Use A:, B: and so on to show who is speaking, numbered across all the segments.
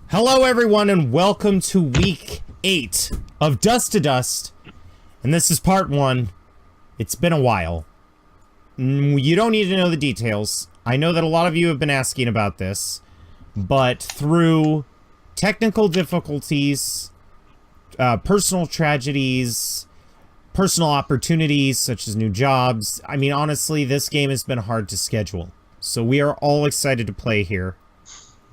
A: Hello everyone and welcome to week 8 of Dust to Dust. And this is part 1. It's been a while. You don't need to know the details. I know that a lot of you have been asking about this. But through technical difficulties, personal tragedies, personal opportunities such as new jobs, I mean honestly this game has been hard to schedule. So we are all excited to play here.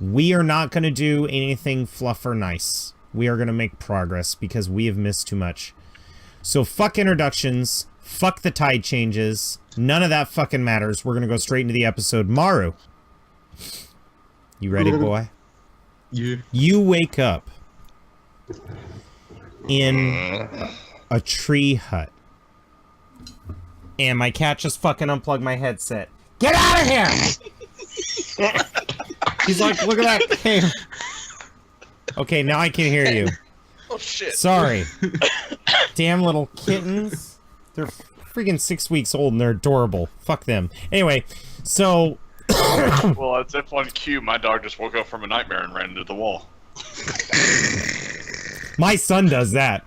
A: We are not going to do anything fluff or nice. We are going to make progress because we have missed too much. So fuck introductions. Fuck the tide changes. None of that fucking matters. We're going to go straight into the episode. Maru. You ready, boy?
B: Yeah.
A: You wake up in a tree hut. And my cat just fucking unplugged my headset. Get out of here! He's like, look at that game. Okay, now I can hear you.
C: Oh shit.
A: Sorry. Damn little kittens. They're freaking 6 weeks old and they're adorable. Fuck them. Anyway, so...
C: Well, it's F1Q. My dog just woke up from a nightmare and ran into the wall.
A: My son does that.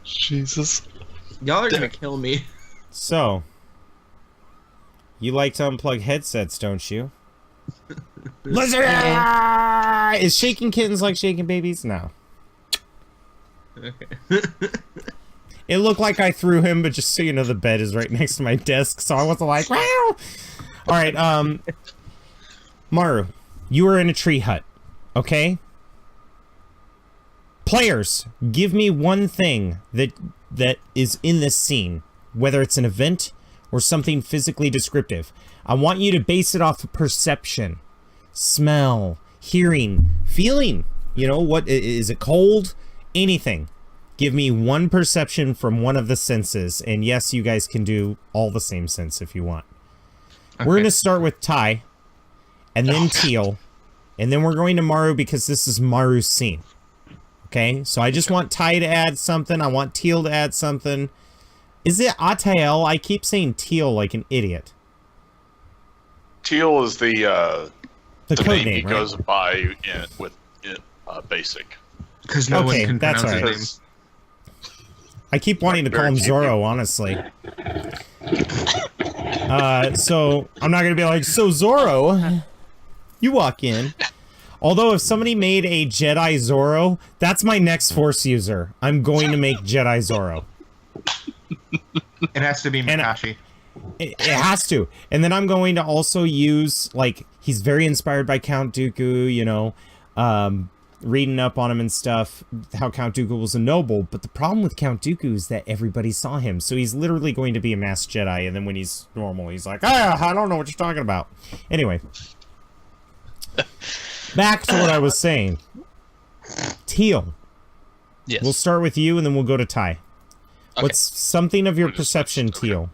B: Jesus. Y'all are gonna kill me.
A: So... You like to unplug headsets, don't you? Lizard! Is shaking kittens like shaking babies? No.
B: Okay.
A: It looked like I threw him, but just so you know, the bed is right next to my desk, so I wasn't like, wow! Alright, Maru, you are in a tree hut, okay? Players, give me one thing that is in this scene, whether it's an event or something physically descriptive. I want you to base it off of perception, smell, hearing, feeling. You know, what is it cold? Anything. Give me one perception from one of the senses, and yes, you guys can do all the same sense if you want. Okay. We're going to start with Ty, and then Teal, and then we're going to Maru because this is Maru's scene. Okay, so I just want Ty to add something, I want Teal to add something. Is it Atael? I keep saying Teal like an idiot.
C: Teal is the
A: code
C: name
A: name,
C: he
A: right?
C: goes by with basic.
B: Because no one can
A: that's
B: pronounce
A: right.
B: his
A: I keep wanting to call him Zoro, honestly. So, I'm not going to be like, so Zoro, you walk in. Although, if somebody made a Jedi Zoro, that's my next Force user. I'm going to make Jedi Zoro.
B: It has to be Makashi.
A: It has to. And then I'm going to also use, like, he's very inspired by Count Dooku, you know, reading up on him and stuff, how Count Dooku was a noble. But the problem with Count Dooku is that everybody saw him. So he's literally going to be a masked Jedi. And then when he's normal, he's like, I don't know what you're talking about. Anyway. Back to what I was saying. Teal.
D: Yes.
A: We'll start with you and then we'll go to Ty.
D: Okay.
A: What's something of your perception, Teal?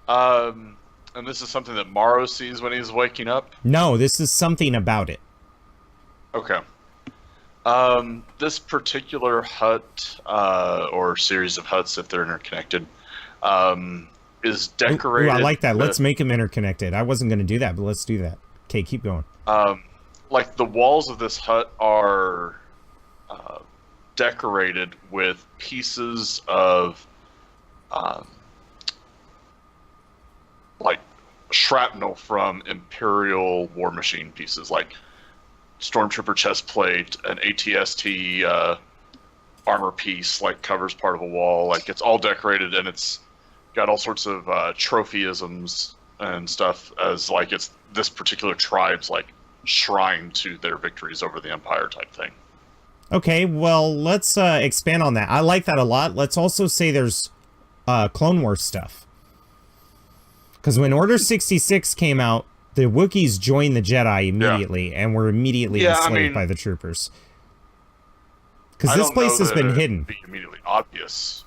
C: And this is something that Maru sees when he's waking up?
A: No, this is something about it.
C: Okay. This particular hut, or series of huts, if they're interconnected, is decorated...
A: Ooh, I like that.
C: with,
A: Let's make them interconnected. I wasn't going to do that, but let's do that. Okay, keep going.
C: like, the walls of this hut are... decorated with pieces of like shrapnel from Imperial War Machine pieces, like Stormtrooper chest plate, an ATST armor piece, like covers part of a wall. Like, it's all decorated and it's got all sorts of trophyisms and stuff, as like it's this particular tribe's like shrine to their victories over the Empire type thing.
A: Okay, well, let's expand on that. I like that a lot. Let's also say there's Clone Wars stuff. Because when Order 66 came out, the Wookiees joined the Jedi immediately and were immediately enslaved by the troopers. Because this place has been hidden.
C: It'd be immediately obvious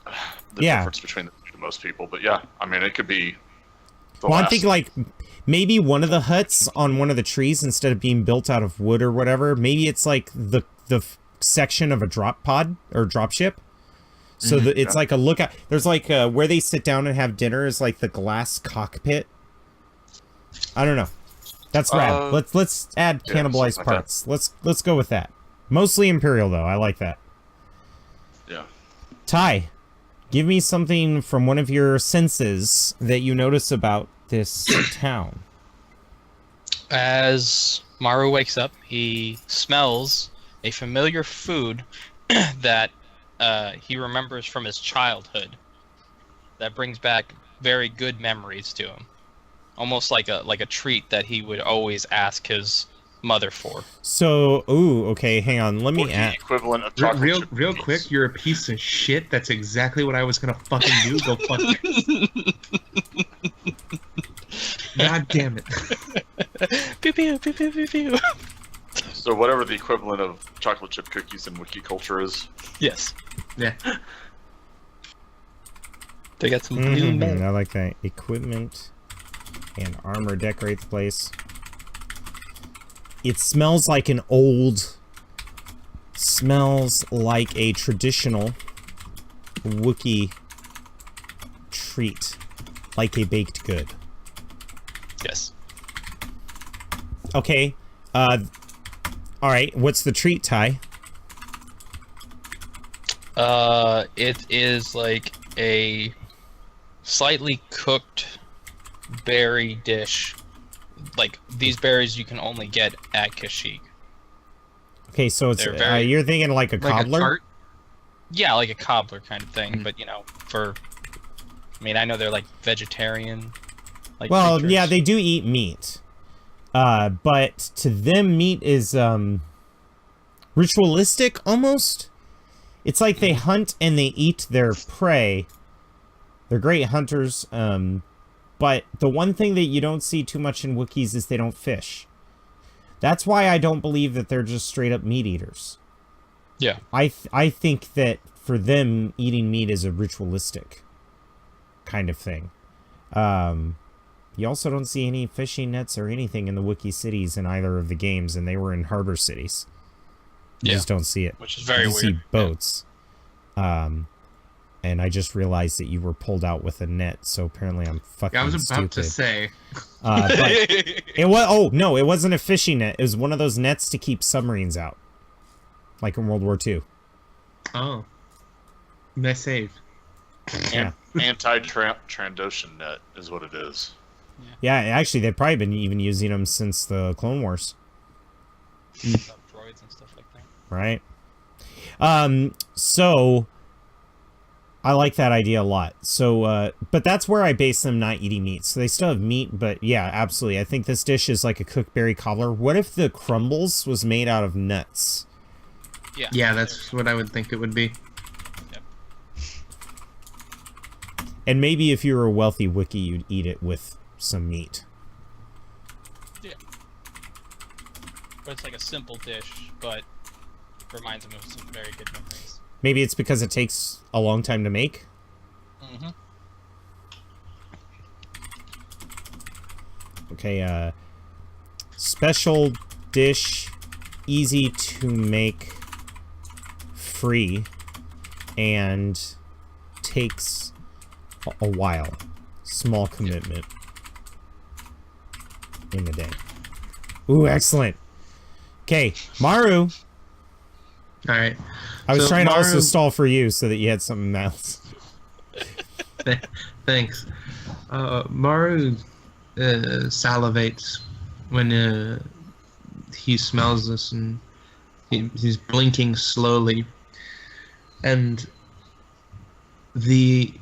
C: the difference between the two to most people, but yeah, I mean, it could be. Well,
A: I'm thinking like maybe one of the huts on one of the trees, instead of being built out of wood or whatever, maybe it's like the section of a drop pod or drop ship. So it's like a lookout. There's like where they sit down and have dinner is like the glass cockpit. I don't know. That's rad. Let's add cannibalized
C: like
A: parts. Let's go with that. Mostly Imperial though. I like that.
C: Yeah.
A: Ty, give me something from one of your senses that you notice about this town.
D: As Maru wakes up, he smells a familiar food that he remembers from his childhood. That brings back very good memories to him. Almost like a treat that he would always ask his mother for.
A: So, ooh, okay, hang on. Let me
C: The
A: add.
C: equivalent of chocolate chip
B: Real
C: cookies.
B: quick, you're a piece of shit. That's exactly what I was gonna fucking do. Go fuck it. God damn it.
D: Pew pew pew pew pew pew.
C: So whatever the equivalent of chocolate chip cookies in wiki culture is.
D: Yes.
B: Yeah.
D: They got some blue men.
A: I like that. Equipment and armor decorate the place. It smells like an old... Smells like a traditional Wookiee treat. Like a baked good.
D: Yes.
A: Okay. Alright, what's the treat, Ty?
D: It is like a slightly cooked berry dish. Like, these berries you can only get at Kashyyk.
A: Okay, so it's
D: They're very-
A: you're thinking like a
B: Like
A: cobbler?
B: a tart.
D: Yeah, like a cobbler kind of thing, but you know, I mean, I know they're like vegetarian. Like
A: Well,
D: creatures.
A: yeah, they do eat meat. But to them, meat is, ritualistic, almost? It's like they hunt and they eat their prey. They're great hunters, but the one thing that you don't see too much in Wookiees is they don't fish. That's why I don't believe that they're just straight-up meat eaters.
D: Yeah.
A: I think that for them, eating meat is a ritualistic kind of thing. You also don't see any fishing nets or anything in the Wookiee cities in either of the games, and they were in harbor cities. You just don't see it.
D: Which is very
A: you
D: weird.
A: see boats. And I just realized that you were pulled out with a net, so apparently I'm fucking
B: Yeah, I was about
A: stupid.
B: to say.
A: But it was, oh, no, it wasn't a fishing net. It was one of those nets to keep submarines out. Like in World War II.
B: Oh. Nice save.
A: Yeah.
C: Anti-Trandoshan net is what it is.
A: Yeah, actually, they've probably been even using them since the Clone Wars.
D: Droids and stuff like that.
A: Right? So... I like that idea a lot. So, but that's where I base them not eating meat. So they still have meat, but yeah, absolutely. I think this dish is like a cooked berry cobbler. What if the crumbles was made out of nuts?
D: Yeah.
B: Yeah, that's what I would think it would be.
D: Yep.
A: And maybe if you were a wealthy Wookiee, you'd eat it with some meat.
D: Yeah. But it's like a simple dish, but reminds him of some very good memories.
A: Maybe it's because it takes a long time to make?
D: Mm-hmm.
A: Okay, special dish, easy to make, free, and takes a while. Small commitment in the day. Ooh, excellent. Okay, Maru.
B: All right.
A: I was
B: So
A: trying to also
B: Maru-
A: stall for you so that you had something else.
B: Thanks. Maru salivates when he smells this, and he's blinking slowly. And the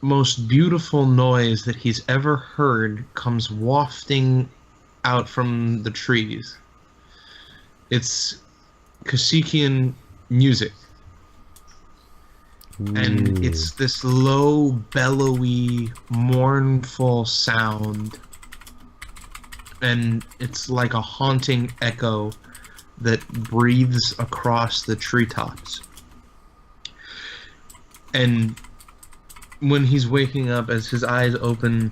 B: most beautiful noise that he's ever heard comes wafting out from the trees. It's Kashyykian music. And it's this low, bellowy, mournful sound. And it's like a haunting echo that breathes across the treetops. And when he's waking up, as his eyes open,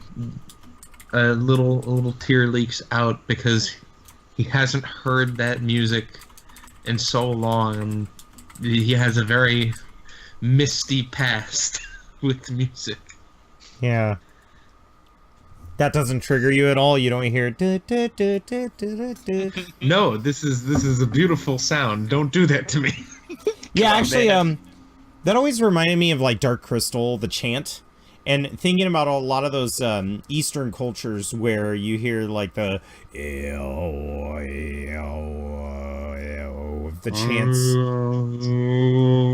B: a little tear leaks out because he hasn't heard that music in so long. And he has a very misty past with music.
A: Yeah. That doesn't trigger you at all? You don't hear...
B: No, this is a beautiful sound. Don't do that to me.
A: Yeah,
B: Come on,
A: actually,
B: man.
A: that always reminded me of, like, Dark Crystal, the chant. And thinking about a lot of those Eastern cultures where you hear, like, the chants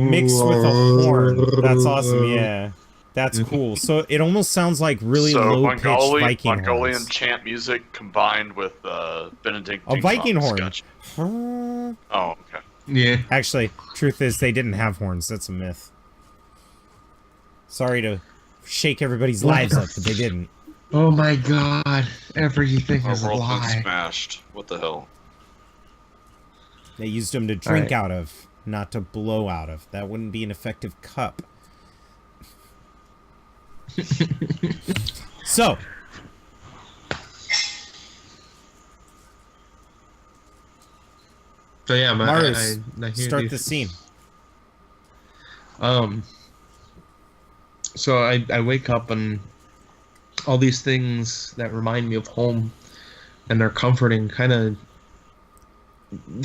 A: mixed with a horn. That's awesome, yeah. That's cool. So it almost sounds like really low-pitched Viking
C: Mongolian
A: horns.
C: chant music combined with Benedictine
A: A Viking horn.
C: scotch. Oh, okay.
B: Yeah.
A: Actually, truth is, they didn't have horns. That's a myth. Sorry to shake everybody's lives up, but they didn't.
B: Oh my god. Everything
C: Our
B: is a
C: world's been
B: lie.
C: smashed. What the hell?
A: They used them to drink
B: Right.
A: out of, not to blow out of. That wouldn't be an effective cup. So,
B: So yeah,
A: Marus,
B: I hear
A: start
B: these-
A: the scene.
B: So I wake up and all these things that remind me of home and they're comforting kind of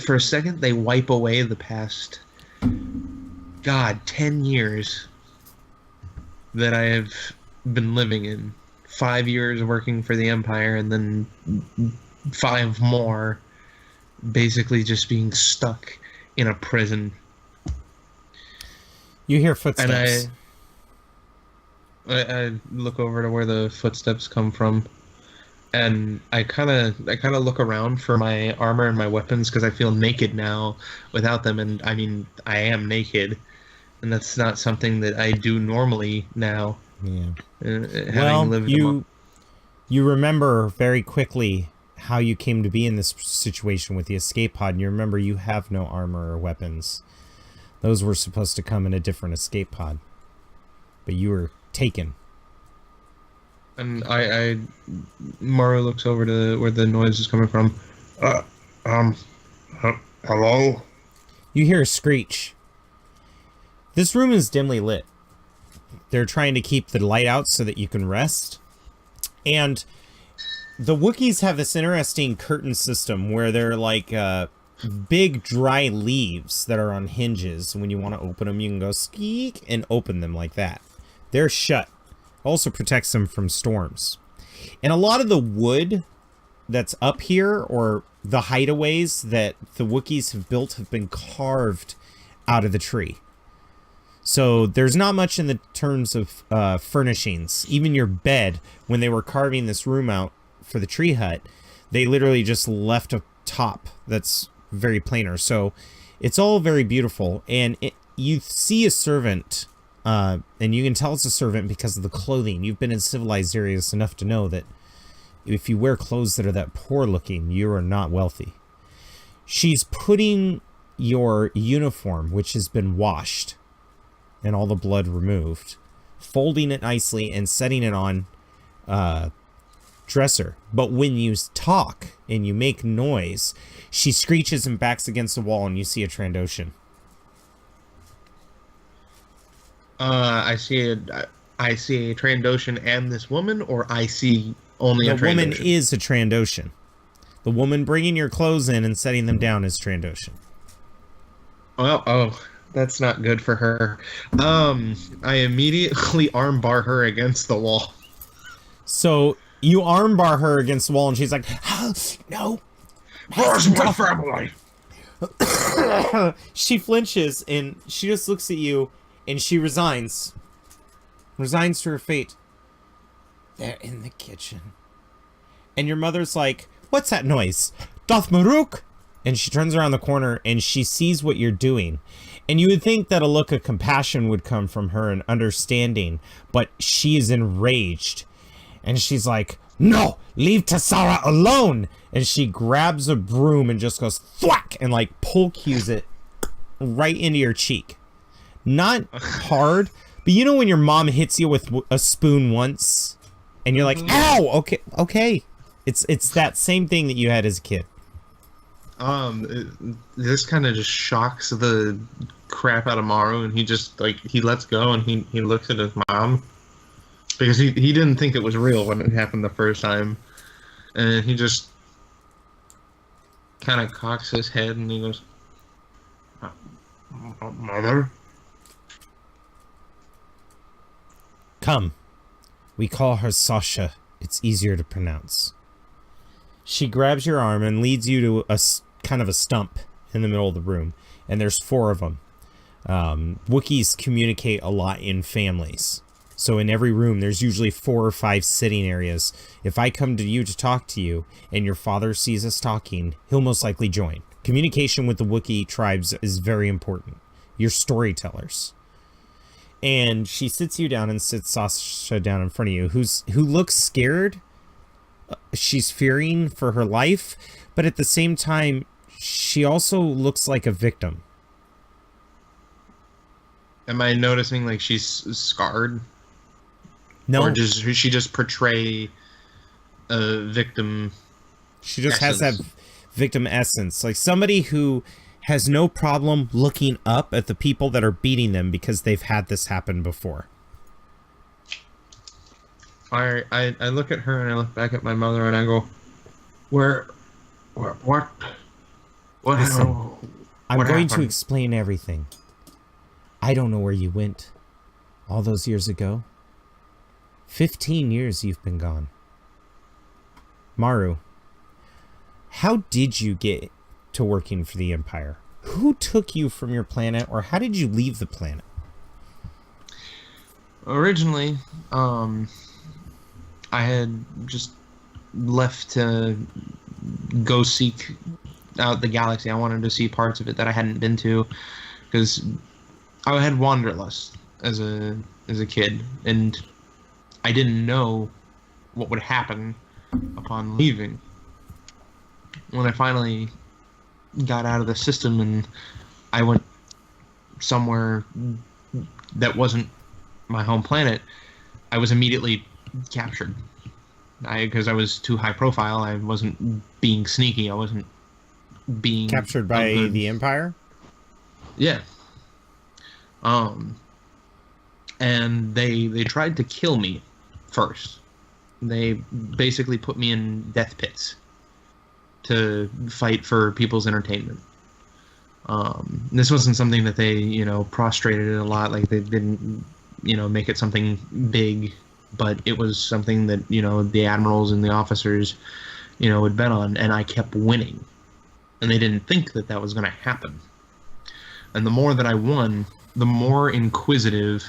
B: for a second they wipe away the past 10 years that I have been living in. 5 years working for the Empire and then 5 more basically just being stuck in a prison.
A: You hear
B: And
A: footsteps.
B: I look over to where the footsteps come from, and I kind of look around for my armor and my weapons because I feel naked now without them, and I mean I am naked, and that's not something that I do normally now.
A: Yeah.
B: Having
A: Well,
B: lived
A: you remember very quickly how you came to be in this situation with the escape pod, and you remember you have no armor or weapons. Those were supposed to come in a different escape pod, but you were taken.
B: and Maru looks over to where the noise is coming from. Hello?
A: You hear a screech. This room is dimly lit. They're trying to keep the light out so that you can rest. And the Wookiees have this interesting curtain system where they're like big dry leaves that are on hinges. When you want to open them, you can go skeek and open them like that. They're shut. Also protects them from storms. And a lot of the wood that's up here, or the hideaways that the Wookiees have built, have been carved out of the tree. So there's not much in the terms of furnishings. Even your bed, when they were carving this room out for the tree hut, they literally just left a top that's very plainer. So it's all very beautiful. And you see a servant, and you can tell it's a servant because of the clothing. You've been in civilized areas enough to know that if you wear clothes that are that poor looking, you are not wealthy. She's putting your uniform, which has been washed and all the blood removed, folding it nicely and setting it on dresser. But when you talk and you make noise, she screeches and backs against the wall, and you see a Trandoshan.
B: I see a Trandoshan and this woman, or I see only a Trandoshan?
A: The woman is a Trandoshan. The woman bringing your clothes in and setting them down is Trandoshan.
B: Well, that's not good for her. I immediately armbar her against the wall.
A: So you armbar her against the wall, and she's like, oh, no.
B: Where's my family?
A: She flinches, and she just looks at you, and she resigns. Resigns to her fate. They're in the kitchen. And your mother's like, what's that noise? Doth Maruk? And she turns around the corner, and she sees what you're doing. And you would think that a look of compassion would come from her and understanding, but she is enraged. And she's like, no, leave Tassara alone. And she grabs a broom and just goes thwack and like pull cues it right into your cheek. Not hard, but you know when your mom hits you with a spoon once and you're like, ow, okay. It's that same thing that you had as a kid.
B: This kind of just shocks the crap out of Maru, and he just he lets go and he looks at his mom, because he didn't think it was real when it happened the first time, and he just kind of cocks his head and he goes, "Mother."
A: Come. We call her Sasha. It's easier to pronounce. She grabs your arm and leads you to a kind of a stump in the middle of the room, and there's 4 of them. Wookiees communicate a lot in families. So in every room, there's usually 4 or 5 sitting areas. If I come to you to talk to you, and your father sees us talking, he'll most likely join. Communication with the Wookiee tribes is very important. You're storytellers. And she sits you down and sits Sasha down in front of you, who looks scared. She's fearing for her life, but at the same time, she also looks like a victim.
B: Am I noticing like she's scarred?
A: No.
B: Or does she just portray a victim?
A: She just
B: essence?
A: has that victim essence. Like somebody who has no problem looking up at the people that are beating them because they've had this happen before.
B: I look at her and I look back at my mother and I go, what?
A: Listen, I'm
B: what
A: going to
B: happened?
A: explain everything. I don't know where you went all those years ago. 15 years you've been gone. Maru, how did you get to working for the Empire? Who took you from your planet, or how did you leave the planet?
B: Originally, I had just left to go seek out the galaxy. I wanted to see parts of it that I hadn't been to, because I had wanderlust as a kid, and I didn't know what would happen upon leaving. When I finally got out of the system and I went somewhere that wasn't my home planet, I was immediately captured. Because I was too high profile, I wasn't being sneaky, I wasn't being...
A: Captured by the Empire?
B: Yeah. And they tried to kill me first. They basically put me in death pits to fight for people's entertainment. This wasn't something that they, prostrated it a lot, like they didn't, make it something big, but it was something that, the admirals and the officers, would bet on, and I kept winning. And they didn't think that that was going to happen. And the more that I won, the more inquisitive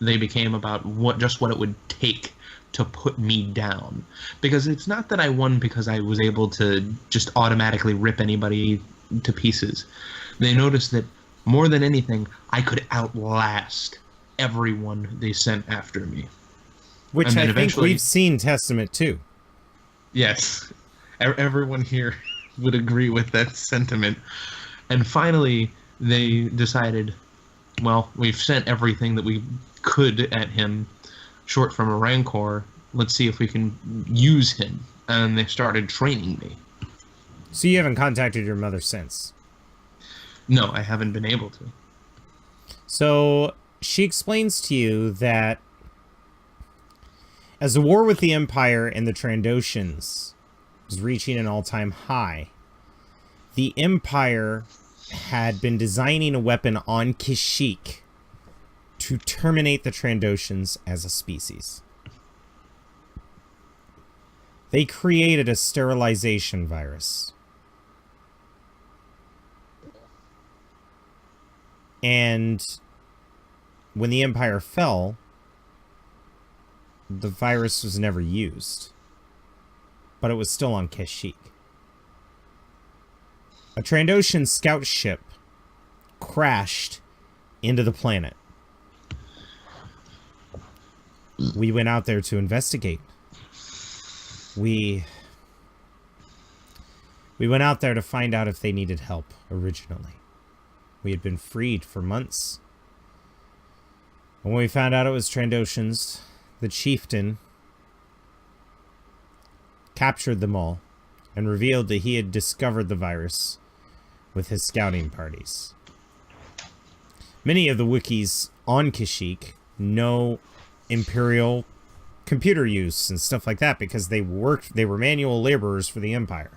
B: they became about what it would take to put me down. Because it's not that I won because I was able to just automatically rip anybody to pieces. They noticed that more than anything, I could outlast everyone they sent after me.
A: Which I think we've seen testament to.
B: Yes. Everyone here would agree with that sentiment. And finally, they decided, well, we've sent everything that we could at him, short from a Rancor. Let's see if we can use him. And they started training me.
A: So you haven't contacted your mother since?
B: No, I haven't been able to.
A: So she explains to you that as the war with the Empire and the Trandoshans was reaching an all-time high, the Empire had been designing a weapon on Kashyyk to terminate the Trandoshans as a species. They created a sterilization virus. And when the Empire fell, the virus was never used. But it was still on Kashyyk. A Trandoshan scout ship crashed into the planet. We went out there to investigate. We went out there to find out if they needed help originally. We had been freed for months. And when we found out it was Trandoshans, the chieftain captured them all and revealed that he had discovered the virus with his scouting parties. Many of the Wookiees on Kashyyk know Imperial computer use and stuff like that, because they were manual laborers for the Empire.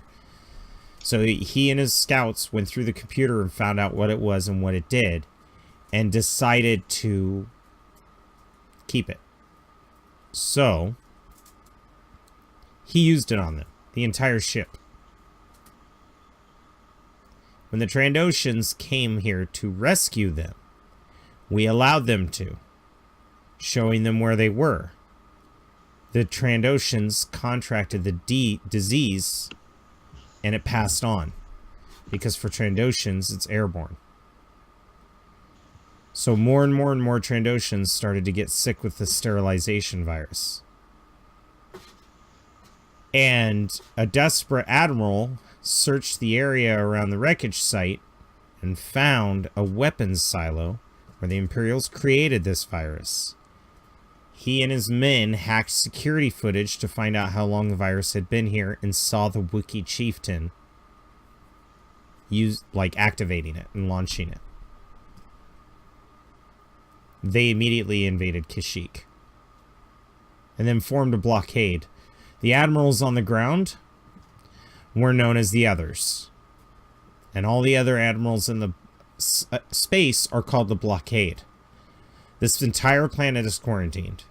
A: So he and his scouts went through the computer and found out what it was and what it did, and decided to keep it. So he used it on them, the entire ship. When the Trandoshans came here to rescue them, we allowed them to, showing them where they were. The Trandoshans contracted the disease, and it passed on. Because for Trandoshans, it's airborne. So more and more and more Trandoshans started to get sick with the sterilization virus. And a desperate admiral searched the area around the wreckage site and found a weapons silo where the Imperials created this virus. He and his men hacked security footage to find out how long the virus had been here, and saw the Wookiee chieftain activating it and launching it. They immediately invaded Kashyyk and then formed a blockade. The admirals on the ground were known as the Others, and all the other admirals in the space are called the blockade. This entire planet is quarantined.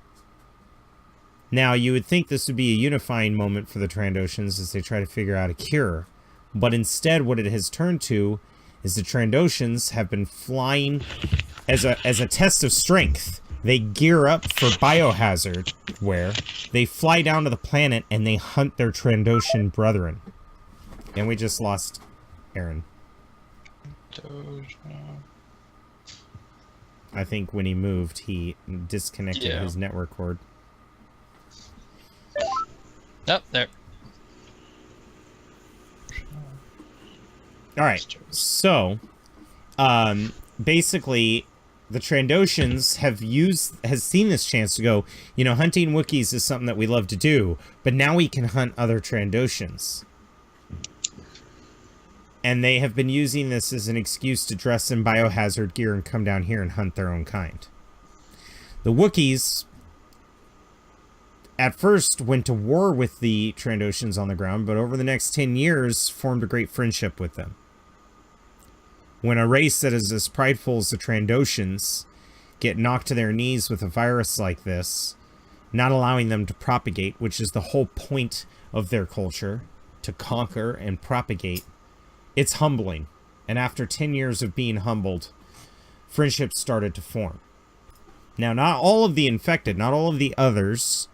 A: Now, you would think this would be a unifying moment for the Trandoshans as they try to figure out a cure, but instead what it has turned to is the Trandoshans have been flying as a test of strength. They gear up for biohazard, where they fly down to the planet and they hunt their Trandoshan brethren. And we just lost Aaron. I think when he moved, he disconnected his network cord.
D: Oh, there.
A: Alright, so, basically, the Trandoshans has seen this chance to go, you know, hunting Wookiees is something that we love to do, but now we can hunt other Trandoshans. And they have been using this as an excuse to dress in biohazard gear and come down here and hunt their own kind. The Wookiees at first went to war with the Trandoshans on the ground, but over the next 10 years formed a great friendship with them. When a race that is as prideful as the Trandoshans get knocked to their knees with a virus like this, not allowing them to propagate, which is the whole point of their culture, to conquer and propagate, it's humbling. And after 10 years of being humbled, friendships started to form. Now, not all of the infected, not all of the others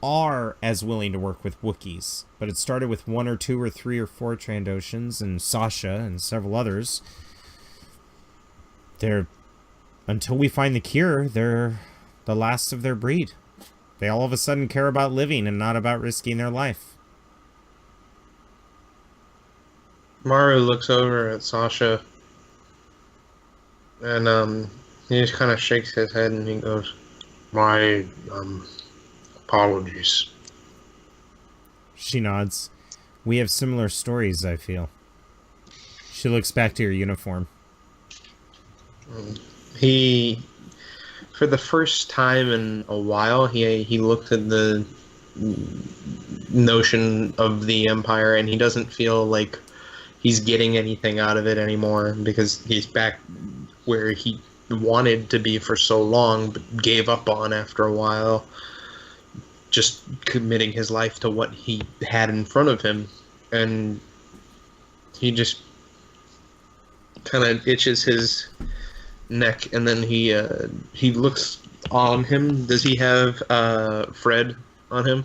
A: are as willing to work with Wookiees, but it started with 1 or 2 or 3 or 4 Trandoshans and Sasha and several others. Until we find the cure, they're the last of their breed. They all of a sudden care about living and not about risking their life.
B: Maru looks over at Sasha, and he just kind of shakes his head and he goes, "My apologies."
A: She nods. We have similar stories, I feel. She looks back to your uniform.
B: He, for the first time in a while, he looked at the notion of the Empire, and he doesn't feel like he's getting anything out of it anymore, because he's back where he wanted to be for so long, but gave up on after a while, just committing his life to what he had in front of him. And he just kind of itches his neck, and then he looks on him. Does he have Fred on him?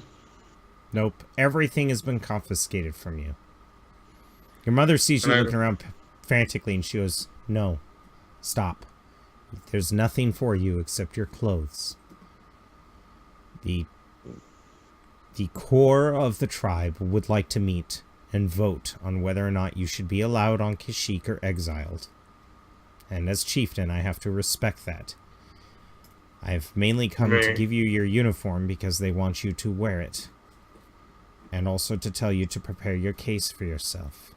A: Nope. Everything has been confiscated from you. Your mother sees you looking around frantically, and she goes, "No, stop. There's nothing for you except your clothes. The core of the tribe would like to meet and vote on whether or not you should be allowed on Kashyyk or exiled. And as chieftain, I have to respect that. I've mainly come to give you your uniform because they want you to wear it. And also to tell you to prepare your case for yourself."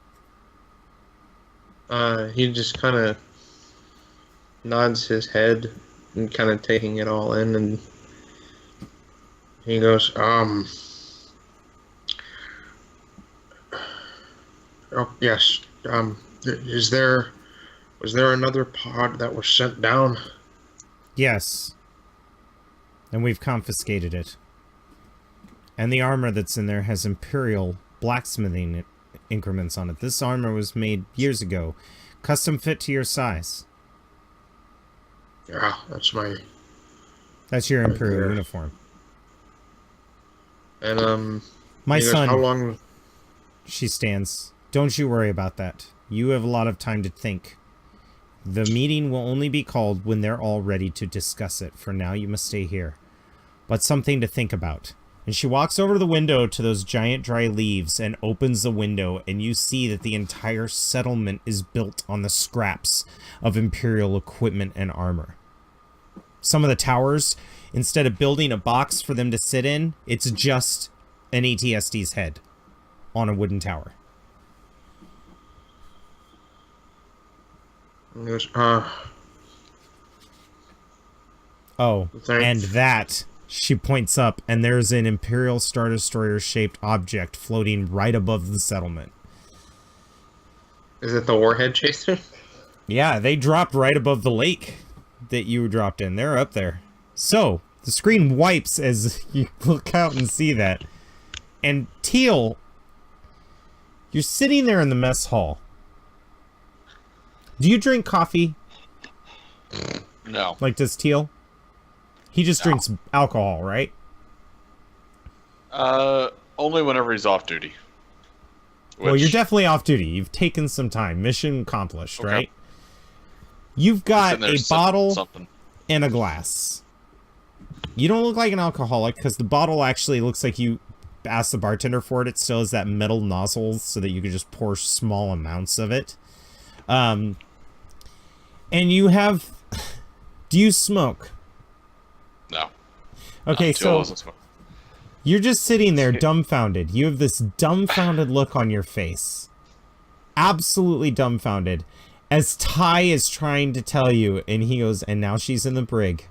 B: He just kind of nods his head and kind of taking it all in, and
E: He goes, oh, yes, was there another pod that was sent down?
A: Yes. And we've confiscated it. And the armor that's in there has Imperial blacksmithing increments on it. This armor was made years ago. Custom fit to your size.
E: Yeah,
A: That's your Imperial
E: there.
A: uniform.
E: And,
A: My
E: he goes,
A: son,
E: how long...
A: she stands. Don't you worry about that. You have a lot of time to think. The meeting will only be called when they're all ready to discuss it. For now, you must stay here. But something to think about. And she walks over to the window to those giant dry leaves and opens the window, and you see that the entire settlement is built on the scraps of Imperial equipment and armor. Some of the towers, instead of building a box for them to sit in, it's just an ATST's head on a wooden tower.
E: He goes,
A: Oh,
E: thanks.
A: and that, she points up, and there's an Imperial Star Destroyer-shaped object floating right above the settlement.
E: Is it the Warhead Chaser?
A: Yeah, they dropped right above the lake that you dropped in. They're up there. So, the screen wipes as you look out and see that. And Teal, you're sitting there in the mess hall. Do you drink coffee?
C: No.
A: Like, does Teal? He just drinks alcohol, right?
C: Only whenever he's off duty.
A: Well, you're definitely off duty. You've taken some time. Mission accomplished,
C: Okay.
A: right? You've got
C: Sitting there
A: a
C: sipping
A: bottle
C: something.
A: and a glass. You don't look like an alcoholic because the bottle actually looks like you asked the bartender for it. It still has that metal nozzle so that you can just pour small amounts of it. And you have... Do you smoke?
C: No.
A: Okay,
C: Teal
A: so
C: doesn't smoke.
A: you're just sitting there dumbfounded. You have this dumbfounded look on your face. Absolutely dumbfounded. As Ty is trying to tell you, and he goes, and now she's in the brig.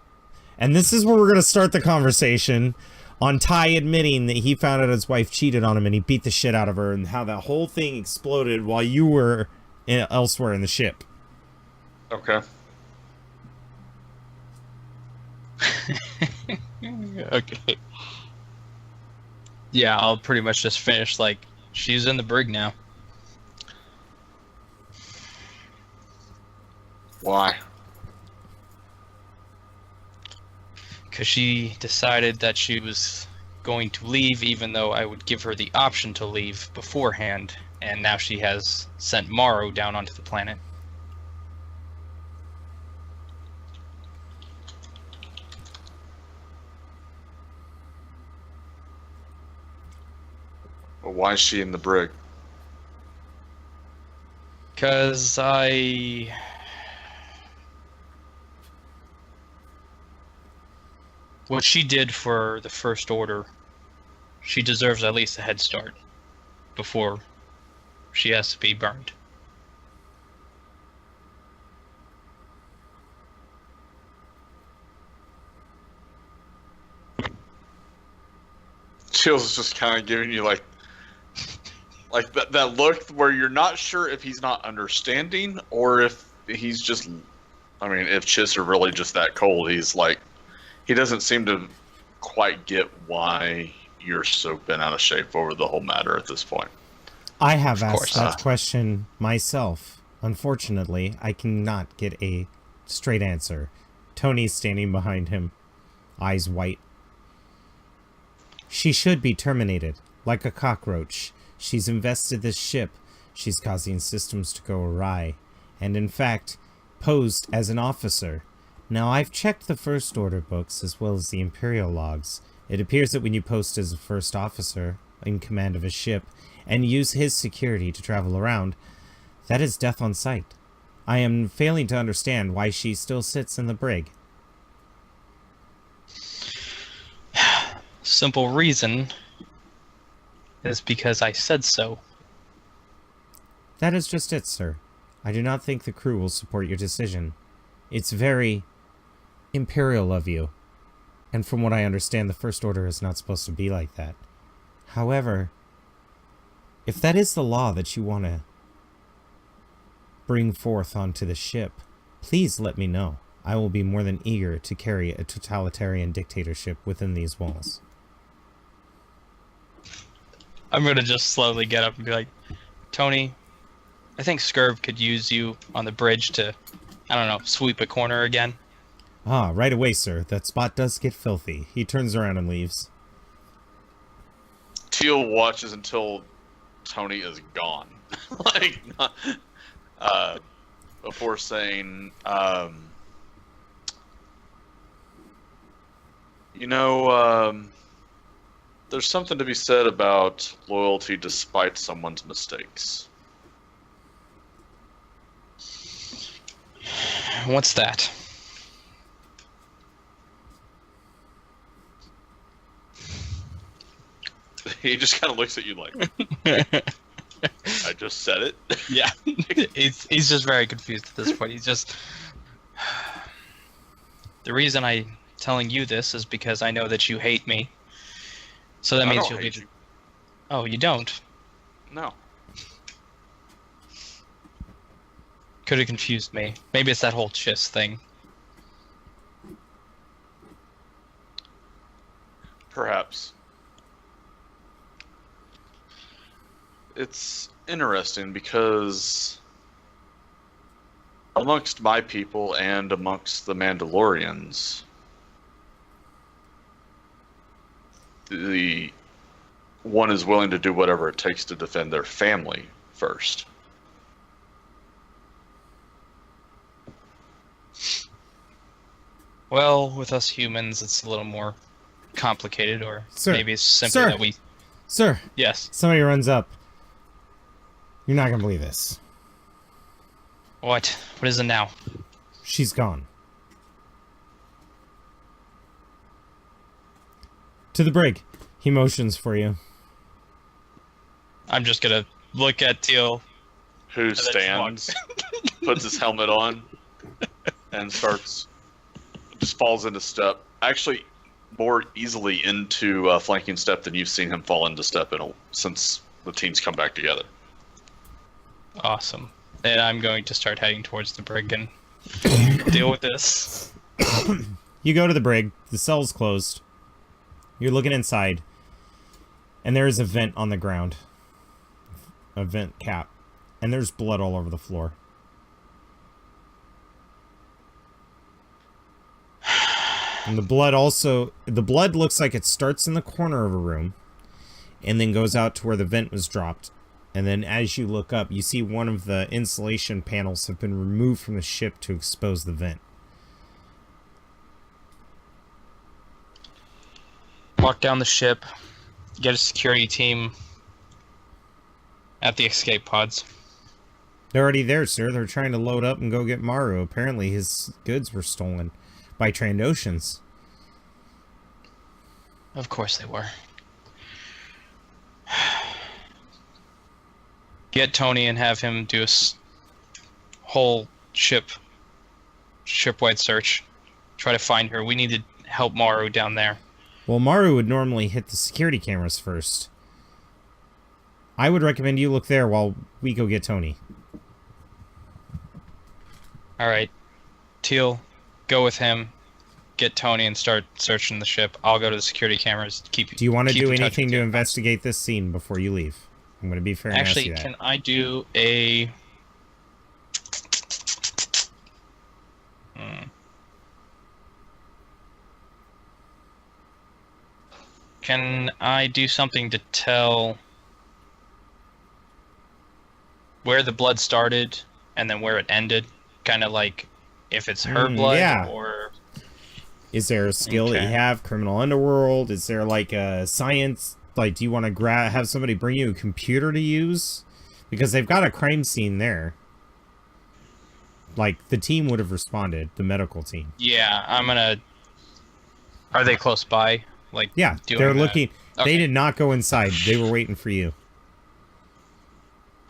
A: And this is where we're going to start the conversation on Ty admitting that he found out his wife cheated on him and he beat the shit out of her, and how that whole thing exploded while you were elsewhere in the ship.
C: Okay.
D: Okay. Yeah, I'll pretty much just finish, like, she's in the brig now.
C: Why?
D: Because she decided that she was going to leave, even though I would give her the option to leave beforehand, and now she has sent Maru down onto the planet.
C: Well, why is she in the brig?
D: Because what she did for the First Order, she deserves at least a head start before she has to be burned.
C: Chill's just kind of giving you like that look where you're not sure if he's not understanding or if he's just. I mean, if Chiss are really just that cold, he's like, he doesn't seem to quite get why you're so bent out of shape over the whole matter at this point.
A: I have asked that question myself. Unfortunately, I cannot get a straight answer. Tony's standing behind him, eyes white. She should be terminated, like a cockroach. She's invested this ship. She's causing systems to go awry. And in fact, posed as an officer. Now, I've checked the First Order books as well as the Imperial logs. It appears that when you post as a first officer in command of a ship and use his security to travel around, that is death on sight. I am failing to understand why she still sits in the brig.
D: Simple reason is because I said so.
A: That is just it, sir. I do not think the crew will support your decision. It's very Imperial of you. And from what I understand, the First Order is not supposed to be like that. However, if that is the law that you want to bring forth onto the ship, please let me know. I will be more than eager to carry a totalitarian dictatorship within these walls.
D: I'm gonna just slowly get up and be like, Tony, I think Scurv could use you on the bridge to, I don't know, sweep a corner again.
A: Ah, right away, sir. That spot does get filthy. He turns around and leaves.
C: Teal watches until Tony is gone. Like, not, before saying, there's something to be said about loyalty despite someone's mistakes.
D: What's that?
C: He just kind of looks at you like, I just said it.
D: Yeah. he's just very confused at this point. He's just... The reason I'm telling you this is because I know that you hate me. So that
C: I
D: means
C: don't
D: you'll
C: hate
D: be...
C: you.
D: Oh, you don't?
C: No.
D: Could have confused me. Maybe it's that whole Chiss thing.
C: Perhaps. It's interesting because amongst my people and amongst the Mandalorians, the one is willing to do whatever it takes to defend their family first.
D: Well, with us humans, it's a little more complicated, or
A: Sir,
D: maybe it's simply
A: sir.
D: that we...
A: Sir,
D: Yes.
A: somebody runs up. You're not gonna believe this.
D: What? What is it now?
A: She's gone. To the brig. He motions for you.
D: I'm just gonna look at Teal.
C: Who
D: then
C: stands, puts his helmet on, and just falls into step. Actually, more easily into flanking step than you've seen him fall into step since the teams come back together.
D: Awesome. And I'm going to start heading towards the brig and deal with this.
A: You go to the brig. The cell's closed. You're looking inside. And there is a vent on the ground. A vent cap. And there's blood all over the floor. And the blood looks like it starts in the corner of a room and then goes out to where the vent was dropped. And then as you look up, you see one of the insulation panels have been removed from the ship to expose the vent.
D: Walk down the ship, get a security team at the escape pods.
A: They're already there, sir. They're trying to load up and go get Maru. Apparently his goods were stolen by Trandoshans.
D: Of course they were. Get Tony and have him do a whole ship-wide search. Try to find her. We need to help Maru down there.
A: Well, Maru would normally hit the security cameras first. I would recommend you look there while we go get Tony.
D: Alright. Teal, go with him. Get Tony and start searching the ship. I'll go to the security cameras.
A: Do you want to do
D: in touch
A: anything
D: with
A: to
D: you.
A: investigate this scene before you leave? I'm going to be fair and ask
D: Actually,
A: you that.
D: can I do a... Can I do something to tell where the blood started and then where it ended? Kind of like if it's her blood
A: yeah.
D: or...
A: Is there a skill that you
D: Okay.
A: have? Criminal Underworld? Is there like a science? Like, do you want to have somebody bring you a computer to use? Because they've got a crime scene there. Like, the team would have responded, the medical team.
D: Yeah, I'm gonna... Are they close by? Like,
A: Yeah,
D: doing
A: they're
D: that?
A: looking.
D: Okay.
A: They did not go inside. They were waiting for you.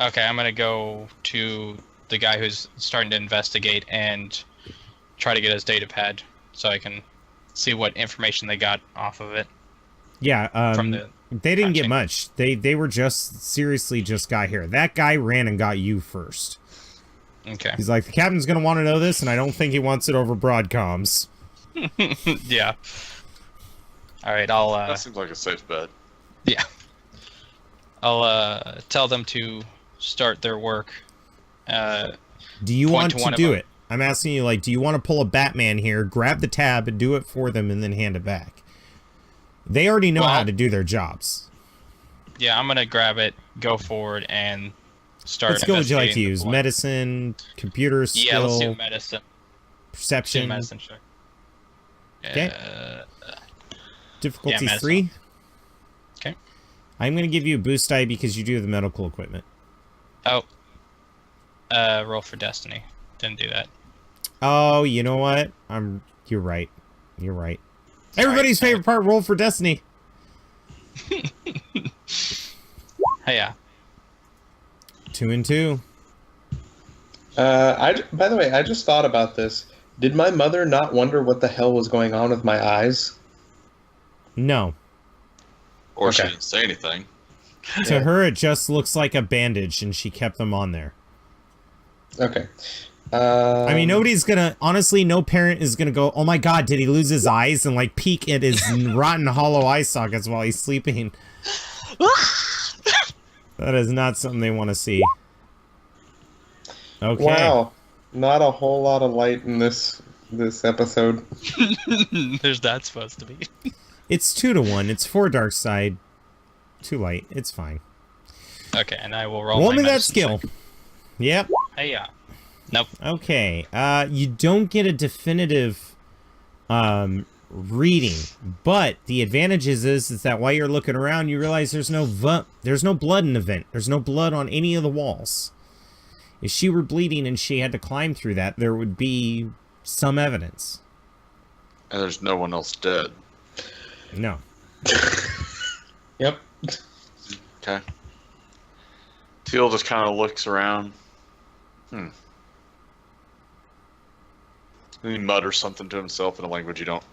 D: Okay, I'm gonna go to the guy who's starting to investigate and try to get his data pad so I can see what information they got off of it.
A: Yeah,
D: From the
A: they didn't get
D: punching.
A: much. They were just got here. That guy ran and got you first.
D: Okay.
A: He's like, the captain's gonna want to know this, and I don't think he wants it over broadcoms.
D: Yeah. All right, I'll
C: That seems like a safe bet.
D: yeah. I'll tell them to start their work.
A: Do you
D: Point
A: want
D: to
A: to
D: one of
A: do
D: them.
A: it? I'm asking you, like, do you want to pull a Batman here, grab the tab, and do it for them, and then hand it back? They already know how
D: Well-
A: to do their jobs.
D: Yeah, I'm gonna grab it, go forward, and start.
A: What skill would you like to
D: investigating the
A: use?
D: blood.
A: Medicine, computer skill,
D: Yeah, let's do medicine. Let's do
A: perception,
D: medicine, sure.
A: Okay. difficulty
D: medicine.
A: 3.
D: Okay.
A: I'm going to give you a boost die because you do have the medical equipment.
D: Oh. Roll for destiny. Didn't do that.
A: Oh, you know what? You're right. You're right. Everybody's favorite part, roll for destiny.
D: Hey, yeah.
A: 2 and 2.
E: By the way, I just thought about this. Did my mother not wonder what the hell was going on with my eyes?
A: No.
C: Or she
E: Okay.
C: didn't say anything.
A: To her, it just looks like a bandage, and she kept them on there.
E: Okay.
A: I mean, nobody's gonna... Honestly, no parent is gonna go, oh my god, did he lose his eyes? And, like, peek at his rotten hollow eye sockets while he's sleeping. That is not something they want to see. Okay.
E: Wow. Not a whole lot of light in this episode.
D: There's that supposed to be.
A: It's 2 to 1. It's 4 dark side. 2 light. It's fine.
D: Okay, and I will roll
A: Roll
D: my
A: me that
D: medicine
A: skill.
D: check.
A: Yep.
D: Hey, yeah. Nope.
A: Okay. You don't get a definitive reading, but the advantage is that while you're looking around, you realize there's no blood in the vent. There's no blood on any of the walls. If she were bleeding and she had to climb through that, there would be some evidence.
C: And there's no one else dead.
A: No.
E: Yep.
C: Okay. Teal just kind of looks around. He mutters something to himself in a language you don't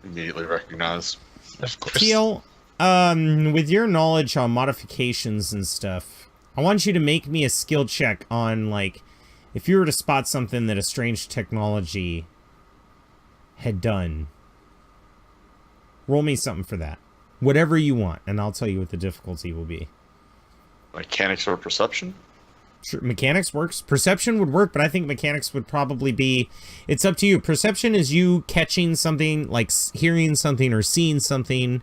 C: immediately recognize.
D: Of course.
A: Teal, with your knowledge on modifications and stuff, I want you to make me a skill check on, like, if you were to spot something that a strange technology had done. Roll me something for that. Whatever you want, and I'll tell you what the difficulty will be.
C: Mechanics or perception?
A: Sure, mechanics works. Perception would work, but I think mechanics would probably be... It's up to you. Perception is you catching something, like hearing something or seeing something.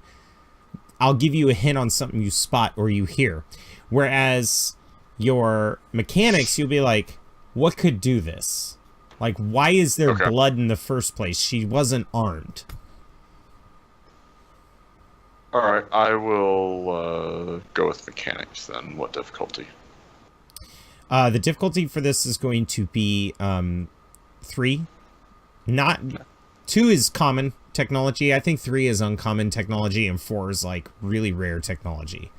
A: I'll give you a hint on something you spot or you hear. Whereas your mechanics, you'll be like, what could do this? Like, why is there blood in the first place? She wasn't armed.
C: Alright, I will go with mechanics then. What difficulty?
A: The difficulty for this is going to be 3. Not 2 is common technology. I think 3 is uncommon technology, and 4 is like really rare technology.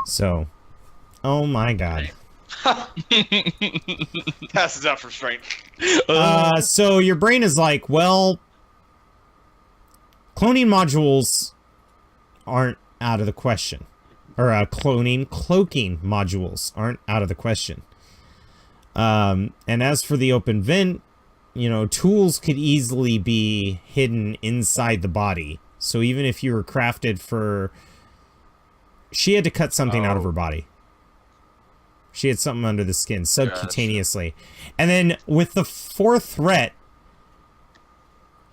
A: So, oh my god.
C: Passes out for strength.
A: So your brain is like, well, cloning modules aren't out of the question. Or cloaking modules aren't out of the question. And as for the open vent, you know, tools could easily be hidden inside the body. So even if you were crafted for... She had to cut something out of her body. She had something under the skin, subcutaneously. And then with the 4th threat,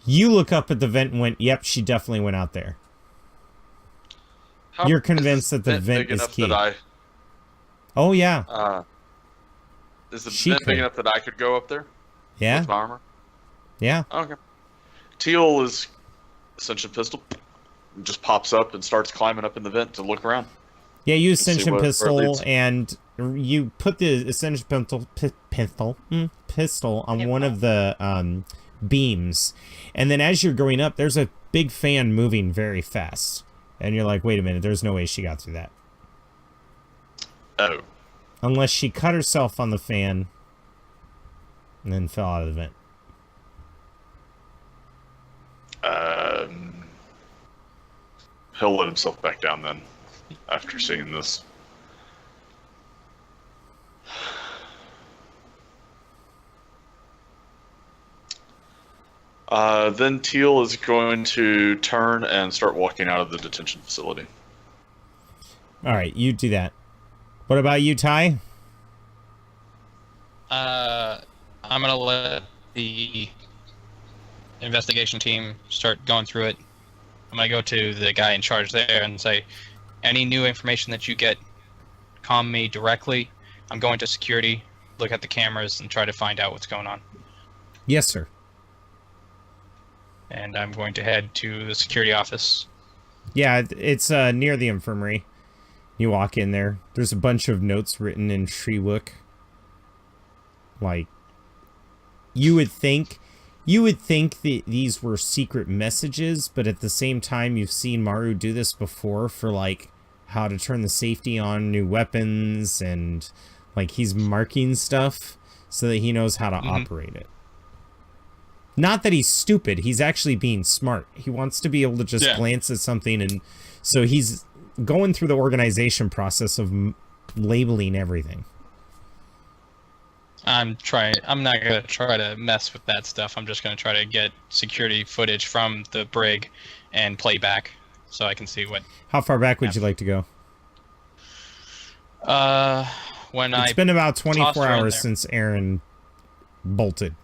A: you look up at the vent and went, yep, she definitely went out there. You're convinced that the vent is key. Oh, yeah.
C: Is the vent big enough that I could go up there?
A: Yeah.
C: With my armor?
A: Yeah.
C: Okay. Teal is Ascension Pistol. Just pops up and starts climbing up in the vent to look around.
A: Yeah, you Ascension
C: where it
A: Pistol,
C: leads.
A: and you put the Ascension pistol on one of the beams. And then as you're going up, there's a big fan moving very fast. And you're like, wait a minute, there's no way she got through that.
C: Oh.
A: Unless she cut herself on the fan and then fell out of the vent.
C: he'll let himself back down then, after seeing this. Then Teal is going to turn and start walking out of the detention facility.
A: All right, you do that. What about you, Ty?
D: I'm gonna let the investigation team start going through it. I'm gonna go to the guy in charge there and say, any new information that you get, comm me directly. I'm going to security, look at the cameras, and try to find out what's going on.
A: Yes, sir.
D: And I'm going to head to the security office.
A: Yeah, it's near the infirmary. You walk in there. There's a bunch of notes written in Shriwook. Like, you would think that these were secret messages, but at the same time, you've seen Maru do this before for, like, how to turn the safety on new weapons, and, like, he's marking stuff so that he knows how to operate it. Not that he's stupid, he's actually being smart. He wants to be able to just glance at something, and so he's going through the organization process of labeling everything.
D: I'm not going to try to mess with that stuff. I'm just going to try to get security footage from the brig and play back so I can see what...
A: How far back would you like to go?
D: It's
A: been about 24 hours since Aaron bolted.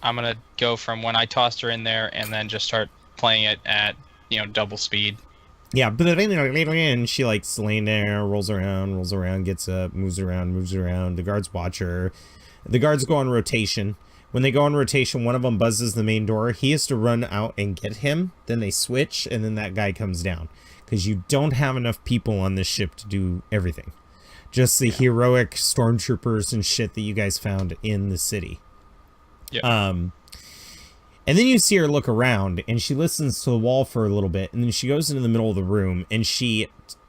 D: I'm going to go from when I tossed her in there and then just start playing it at, double speed.
A: Yeah, and she likes laying there, rolls around, gets up, moves around. The guards watch her. The guards go on rotation. When they go on rotation, one of them buzzes the main door. He has to run out and get him. Then they switch, and then that guy comes down. Because you don't have enough people on this ship to do everything. Just the heroic stormtroopers and shit that you guys found in the city.
D: Yeah.
A: And then you see her look around, and she listens to the wall for a little bit, and then she goes into the middle of the room, and she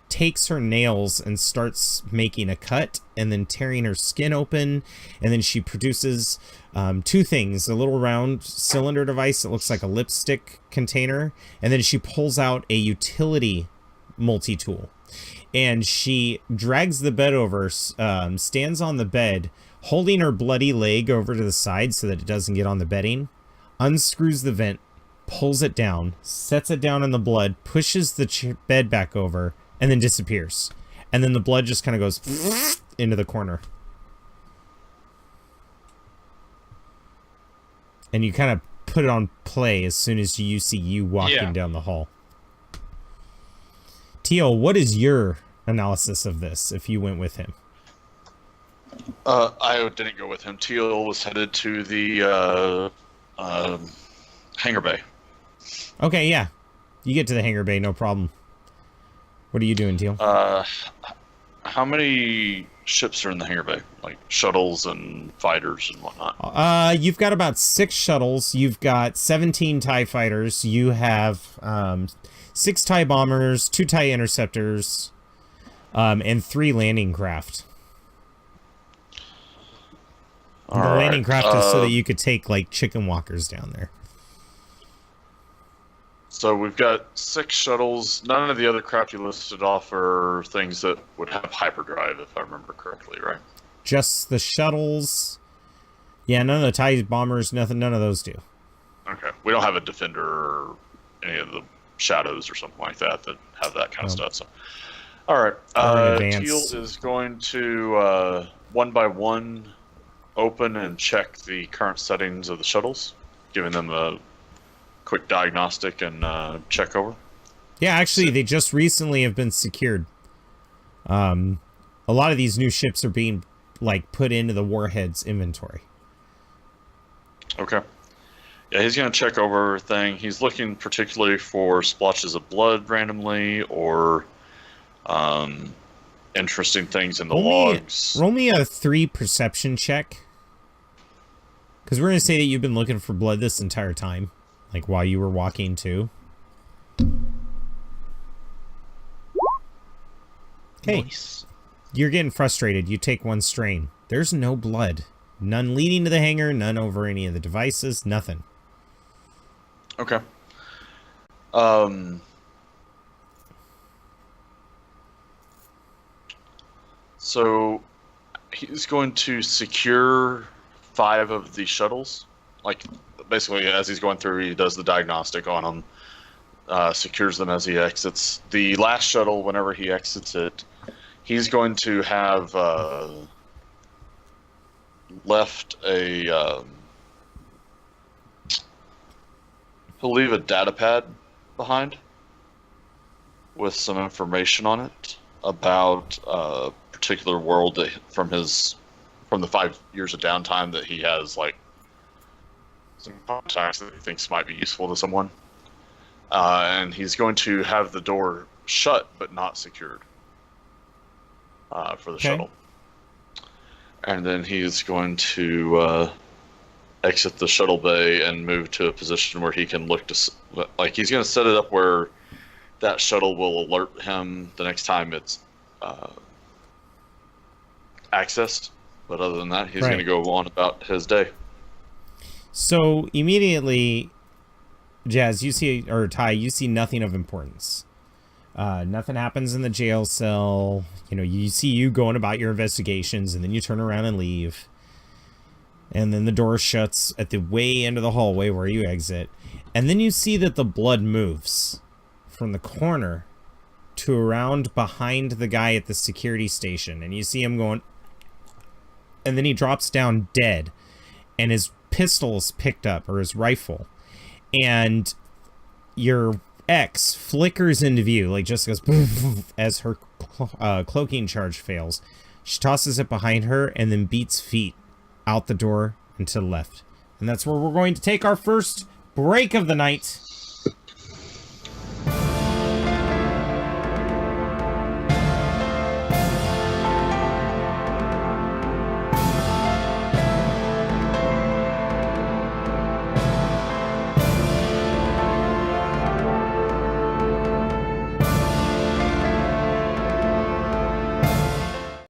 A: takes her nails and starts making a cut, and then tearing her skin open, and then she produces two things: a little round cylinder device that looks like a lipstick container, and then she pulls out a utility multi-tool. And she drags the bed over, stands on the bed, holding her bloody leg over to the side so that it doesn't get on the bedding, unscrews the vent, pulls it down, sets it down in the blood, pushes the bed back over, and then disappears. And then the blood just kind of goes into the corner. And you kind of put it on play as soon as you see you walking down the hall. Teal, what is your analysis of this if you went with him?
C: I didn't go with him. Teal was headed to the hangar bay.
A: Okay, yeah. You get to the hangar bay, no problem. What are you doing, Teal?
C: How many ships are in the hangar bay? Like shuttles and fighters and whatnot?
A: You've got about 6 shuttles. You've got 17 TIE fighters. You have 6 TIE bombers, 2 TIE interceptors, and 3 landing craft. The landing craft is so that you could take, like, chicken walkers down there.
C: So we've got 6 shuttles. None of the other craft you listed off are things that would have hyperdrive, if I remember correctly, right?
A: Just the shuttles. Yeah, none of the TIE bombers, none of those do.
C: Okay. We don't have a Defender or any of the Shadows or something like that that have that kind of stuff. So, all right. Teal is going to, one by one, open and check the current settings of the shuttles, giving them a quick diagnostic and check over.
A: Yeah, actually, they just recently have been secured. A lot of these new ships are being, like, put into the Warhead's inventory.
C: Okay. Yeah, he's going to check over everything. He's looking particularly for splotches of blood randomly or interesting things in the logs.
A: Roll me a 3 perception check. Because we're going to say that you've been looking for blood this entire time. Like, while you were walking, too. Okay.
D: Nice.
A: You're getting frustrated. You take 1 strain. There's no blood. None leading to the hangar, none over any of the devices, nothing.
C: Okay. So he's going to secure 5 of the shuttles. Like, basically, as he's going through, he does the diagnostic on them, secures them as he exits. The last shuttle, whenever he exits it, he's going to have left a... he'll leave a data pad behind with some information on it about a particular world that from the 5 years of downtime that he has, like, some contacts that he thinks might be useful to someone. And he's going to have the door shut but not secured for the shuttle. And then he's going to exit the shuttle bay and move to a position where he can look to, like, he's going to set it up where that shuttle will alert him the next time it's accessed. But other than that, he's going to go on about his day.
A: So immediately, Jazz, you see, or Ty, you see nothing of importance. Nothing happens in the jail cell. You know, you see you going about your investigations, and then you turn around and leave. And then the door shuts at the way end of the hallway where you exit. And then you see that the blood moves from the corner to around behind the guy at the security station. And you see him going... And then he drops down dead. And his pistol is picked up, or his rifle. And your ex flickers into view, like just goes as her cloaking charge fails. She tosses it behind her and then beats feet out the door and to the left. And that's where we're going to take our first break of the night.